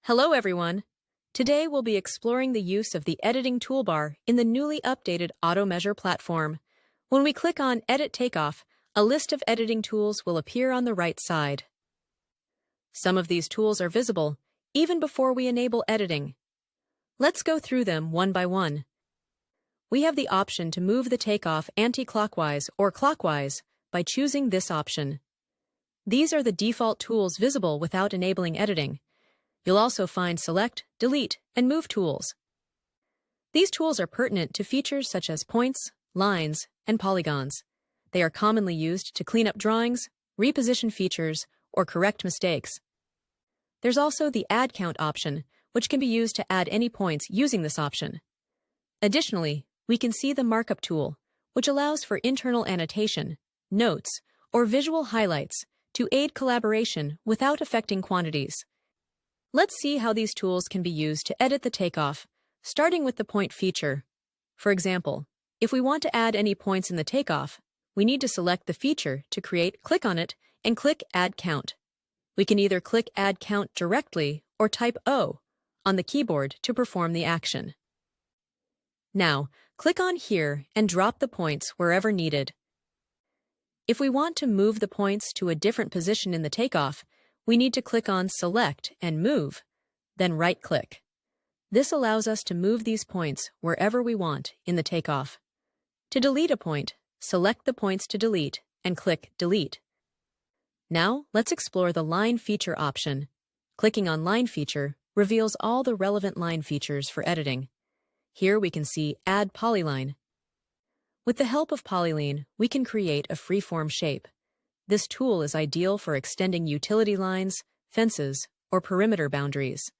Hello everyone! Today we'll be exploring the use of the editing toolbar in the newly updated AutoMeasure platform. When we click on Edit Takeoff, a list of editing tools will appear on the right side. Some of these tools are visible even before we enable editing. Let's go through them one by one. We have the option to move the takeoff anti-clockwise or clockwise by choosing this option. These are the default tools visible without enabling editing. You'll also find Select, Delete, and Move tools. These tools are pertinent to features such as points, lines, and polygons. They are commonly used to clean up drawings, reposition features, or correct mistakes. There's also the Add Count option, which can be used to add any points using this option. Additionally, we can see the Markup tool, which allows for internal annotation, notes, or visual highlights to aid collaboration without affecting quantities. Let's see how these tools can be used to edit the takeoff, starting with the point feature. For example, if we want to add any points in the takeoff, we need to select the feature to create, click on it, and click Add Count. We can either click Add Count directly or type O on the keyboard to perform the action. Now, click on here and drop the points wherever needed. If we want to move the points to a different position in the takeoff, we need to click on Select and Move, then right-click. This allows us to move these points wherever we want in the takeoff. To delete a point, select the points to delete and click Delete. Now, let's explore the Line Feature option. Clicking on Line Feature reveals all the relevant line features for editing. Here we can see Add Polyline. With the help of Polyline, we can create a free-form shape. This tool is ideal for extending utility lines, fences, or perimeter boundaries.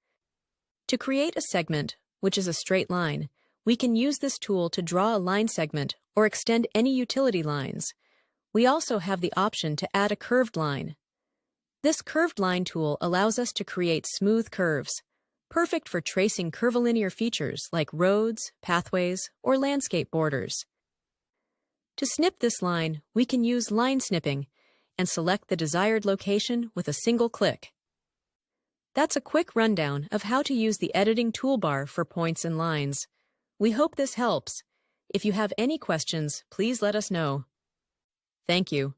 To create a segment, which is a straight line, we can use this tool to draw a line segment or extend any utility lines. We also have the option to add a curved line. This curved line tool allows us to create smooth curves, perfect for tracing curvilinear features like roads, pathways, or landscape borders. To snip this line, we can use line snipping and select the desired location with a single click. That's a quick rundown of how to use the editing toolbar for points and lines. We hope this helps. If you have any questions, please let us know. Thank you.